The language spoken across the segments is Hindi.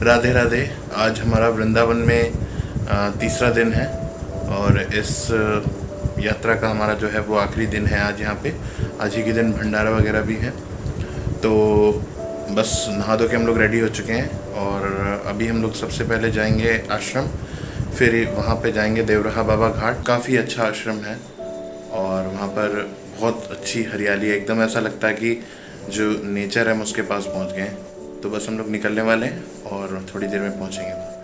राधे राधे। आज हमारा वृंदावन में तीसरा दिन है और इस यात्रा का हमारा जो है वो आखिरी दिन है आज यहाँ पे। आज ही के दिन भंडारा वगैरह भी है। तो बस नहा धो के हम लोग रेडी हो चुके हैं और अभी हम लोग सबसे पहले जाएंगे आश्रम, फिर वहाँ पे जाएंगे देवराहा बाबा घाट। काफ़ी अच्छा आश्रम है और वहाँ पर बहुत अच्छी हरियाली है, एकदम ऐसा लगता है कि जो नेचर है हम उसके पास पहुँच गए हैं। तो बस हम लोग निकलने वाले हैं और थोड़ी देर में पहुँचेंगे वहाँ पे।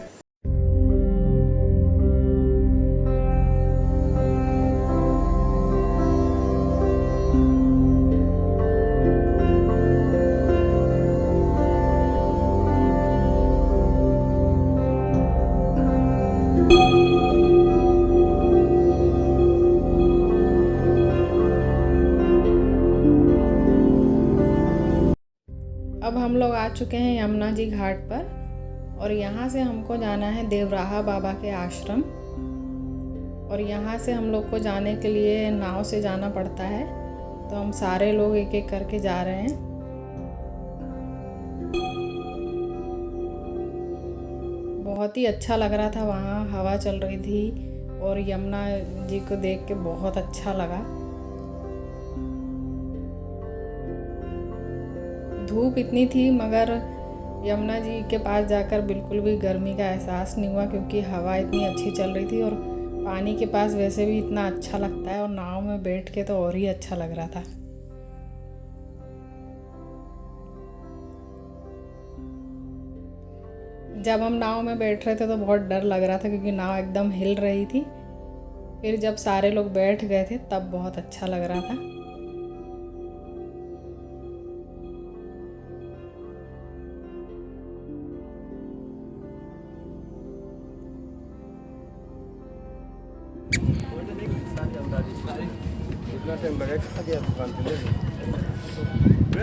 अब हम लोग आ चुके हैं यमुना जी घाट पर और यहाँ से हमको जाना है देवराहा बाबा के आश्रम। और यहाँ से हम लोग को जाने के लिए नाव से जाना पड़ता है, तो हम सारे लोग एक एक करके जा रहे हैं। बहुत ही अच्छा लग रहा था, वहाँ हवा चल रही थी और यमुना जी को देख के बहुत अच्छा लगा। धूप इतनी थी मगर यमुना जी के पास जाकर बिल्कुल भी गर्मी का एहसास नहीं हुआ, क्योंकि हवा इतनी अच्छी चल रही थी और पानी के पास वैसे भी इतना अच्छा लगता है और नाव में बैठ के तो और ही अच्छा लग रहा था। जब हम नाव में बैठ रहे थे तो बहुत डर लग रहा था, क्योंकि नाव एकदम हिल रही थी। फिर जब सारे लोग बैठ गए थे तब बहुत अच्छा लग रहा था।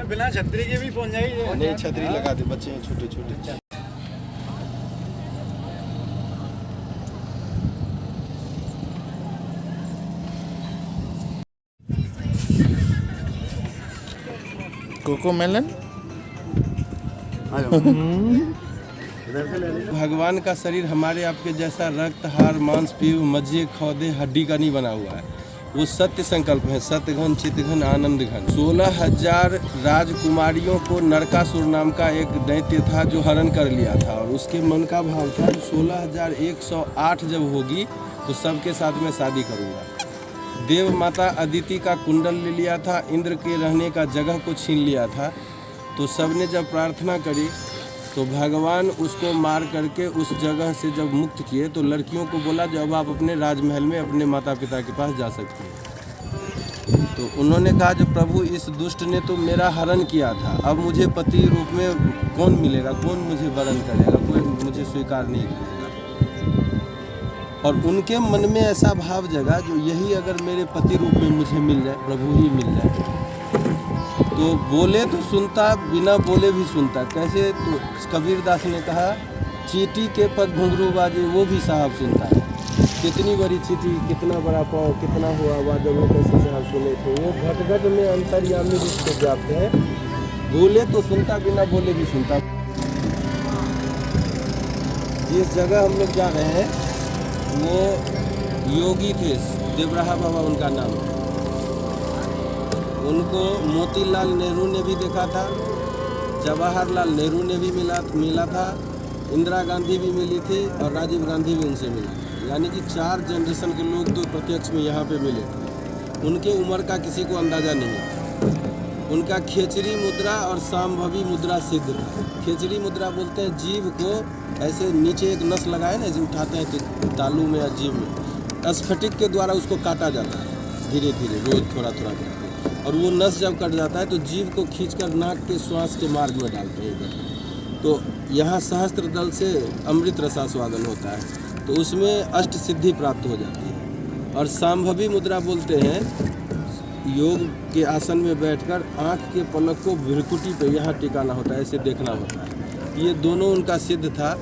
बिना छतरी के भी पहुंच जाएगी। नहीं, छतरी लगा दे, बच्चे हैं छोटे छोटे। कोकोमेलन भगवान का शरीर हमारे आपके जैसा रक्त, हार, मांस, पीव, मज्जे, खौदे, हड्डी का नहीं बना हुआ है। वो सत्य संकल्प है, सत्य घन, चित्त घन, आनंद घन। 16,000 राजकुमारियों को नरकासुर नाम का एक दैत्य था जो हरण कर लिया था, और उसके मन का भाव था 16,108 जब होगी तो सबके साथ में शादी करूँगा। देव माता अदिति का कुंडल ले लिया था, इंद्र के रहने का जगह को छीन लिया था। तो सबने जब प्रार्थना करी तो भगवान उसको मार करके उस जगह से जब मुक्त किए तो लड़कियों को बोला जब आप अपने राजमहल में अपने माता पिता के पास जा सकती हैं। तो उन्होंने कहा जब प्रभु इस दुष्ट ने तो मेरा हरण किया था, अब मुझे पति रूप में कौन मिलेगा, कौन मुझे वरण करेगा, कोई मुझे स्वीकार नहीं करेगा। और उनके मन में ऐसा भाव जगा जो यही अगर मेरे पति रूप में मुझे मिल जाए, प्रभु ही मिल जाए, तो बोले तो सुनता, बिना बोले भी सुनता। कैसे? तो कबीर दास ने कहा चींटी के पग घुंघरू बाजे वो भी साहब सुनता है। कितनी बड़ी चींटी, कितना बड़ा पाँव, कितना हुआ आवाज, वो कैसे साहब सुने थे। वो घट में अंतर्यामी रूप से व्याप्त है, बोले तो सुनता, बिना बोले भी सुनता। जिस जगह हम लोग जा रहे हैं वो योगी थे, देवराहा बाबा उनका नाम है। उनको मोतीलाल नेहरू ने भी देखा था, जवाहरलाल नेहरू ने भी मिला था, इंदिरा गांधी भी मिली थी और राजीव गांधी भी उनसे मिला था। यानी कि 4 जनरेशन के लोग तो प्रत्यक्ष में यहाँ पे मिले थे। उनके उम्र का किसी को अंदाज़ा नहीं है। उनका खेचरी मुद्रा और सांभवी मुद्रा सिद्ध था। खेचरी मुद्रा बोलते हैं जीव को ऐसे नीचे एक नस लगाए ना, जो उठाते हैं तो तालू में या जीव में स्फटिक के द्वारा उसको काटा जाता है धीरे धीरे, रोज थोड़ा थोड़ा करके। और वो नस जब कट जाता है तो जीव को खींचकर नाक के श्वास के मार्ग में डालते हैं। तो यहाँ सहस्त्र दल से अमृत रसास्वादन होता है, तो उसमें अष्ट सिद्धि प्राप्त हो जाती है। और सांभवी मुद्रा बोलते हैं योग के आसन में बैठकर आँख के पलक को भ्रुकुटी पे यहाँ टिकाना होता है, ऐसे देखना होता है। ये दोनों उनका सिद्ध था।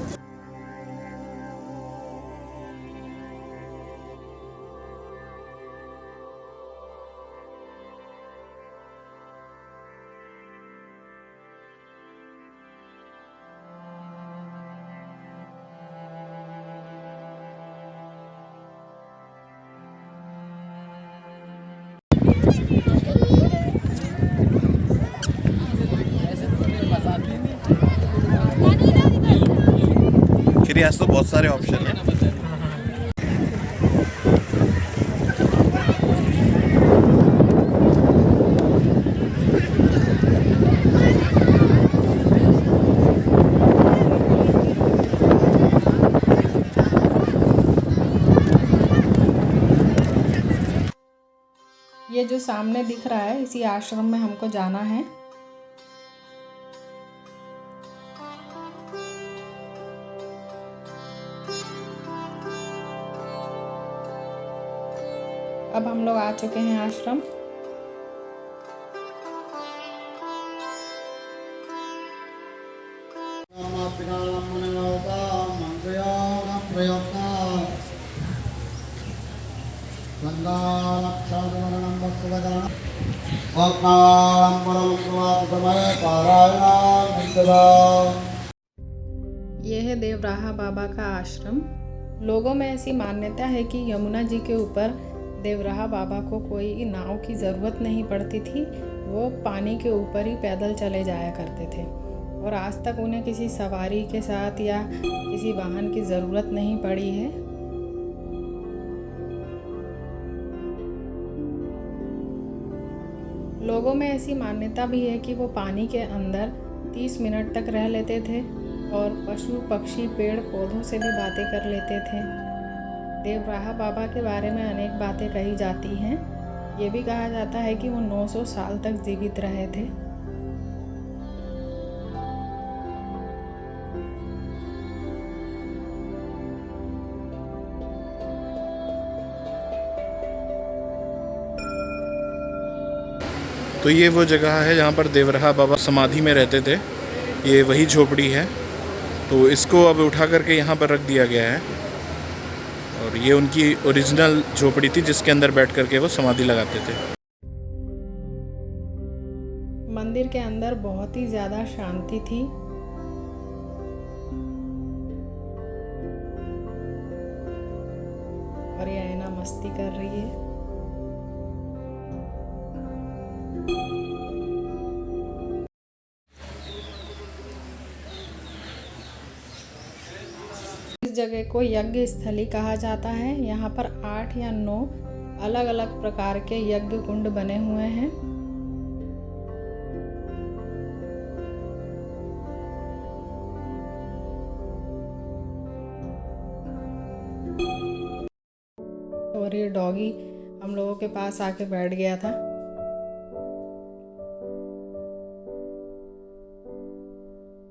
मेरे यहाँ तो बहुत सारे ऑप्शन हैं। ये जो सामने दिख रहा है इसी आश्रम में हमको जाना है। अब हम लोग आ चुके हैं आश्रम। यह है देवराहा बाबा का आश्रम। लोगों में ऐसी मान्यता है कि यमुना जी के ऊपर देवराहा बाबा को कोई नाव की ज़रूरत नहीं पड़ती थी, वो पानी के ऊपर ही पैदल चले जाया करते थे और आज तक उन्हें किसी सवारी के साथ या किसी वाहन की ज़रूरत नहीं पड़ी है। लोगों में ऐसी मान्यता भी है कि वो पानी के अंदर 30 मिनट तक रह लेते थे और पशु पक्षी पेड़ पौधों से भी बातें कर लेते थे। देवराहा बाबा के बारे में अनेक बातें कही जाती हैं। ये भी कहा जाता है कि वो 900 साल तक जीवित रहे थे। तो ये वो जगह है जहाँ पर देवराहा बाबा समाधि में रहते थे। ये वही झोपड़ी है, तो इसको अब उठा करके यहाँ पर रख दिया गया है और ये उनकी ओरिजिनल झोपड़ी थी जिसके अंदर बैठ करके वो समाधि लगाते थे। मंदिर के अंदर बहुत ही ज़्यादा शांति थी। और ये ऐना मस्ती कर रही है। इस जगह को यज्ञ स्थली कहा जाता है। यहाँ पर 8 या 9 अलग अलग प्रकार के यज्ञ कुंड बने हुए हैं। और ये डॉगी हम लोगों के पास आके बैठ गया था।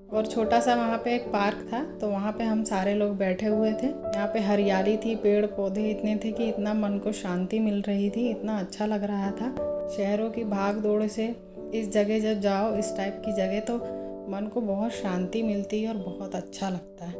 और छोटा सा वहाँ पे एक पार्क था, तो वहाँ पे हम सारे लोग बैठे हुए थे। यहाँ पे हरियाली थी, पेड़ पौधे इतने थे कि इतना मन को शांति मिल रही थी, इतना अच्छा लग रहा था। शहरों की भाग दौड़ से इस जगह जब जाओ, इस टाइप की जगह, तो मन को बहुत शांति मिलती है और बहुत अच्छा लगता है।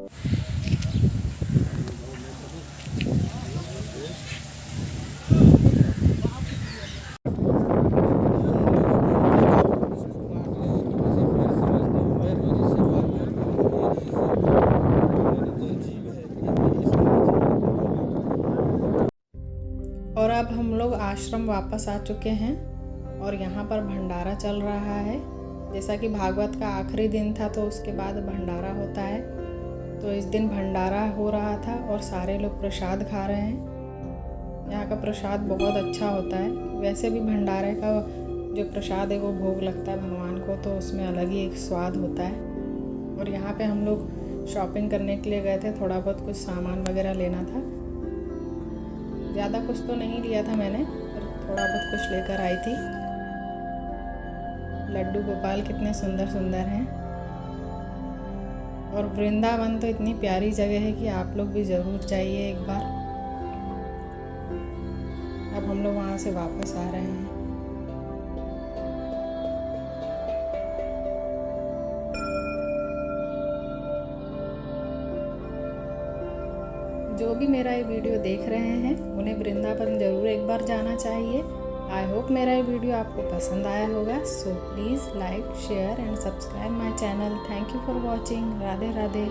और अब हम लोग आश्रम वापस आ चुके हैं और यहाँ पर भंडारा चल रहा है। जैसा कि भागवत का आखिरी दिन था तो उसके बाद भंडारा होता है, तो इस दिन भंडारा हो रहा था और सारे लोग प्रसाद खा रहे हैं। यहाँ का प्रसाद बहुत अच्छा होता है। वैसे भी भंडारे का जो प्रसाद है वो भोग लगता है भगवान को, तो उसमें अलग ही एक स्वाद होता है। और यहाँ पे हम लोग शॉपिंग करने के लिए गए थे, थोड़ा बहुत कुछ सामान वगैरह लेना था। ज़्यादा कुछ तो नहीं लिया था मैंने, पर थोड़ा बहुत कुछ लेकर आई थी। लड्डू गोपाल कितने सुंदर सुंदर हैं। और वृंदावन तो इतनी प्यारी जगह है कि आप लोग भी ज़रूर जाइए एक बार। अब हम लोग वहाँ से वापस आ रहे हैं। जो भी मेरा ये वीडियो देख रहे हैं उन्हें वृंदावन ज़रूर एक बार जाना चाहिए। आई होप मेरा ये वीडियो आपको पसंद आया होगा। So please like, share and subscribe my channel. Thank you for watching. Radhe Radhe.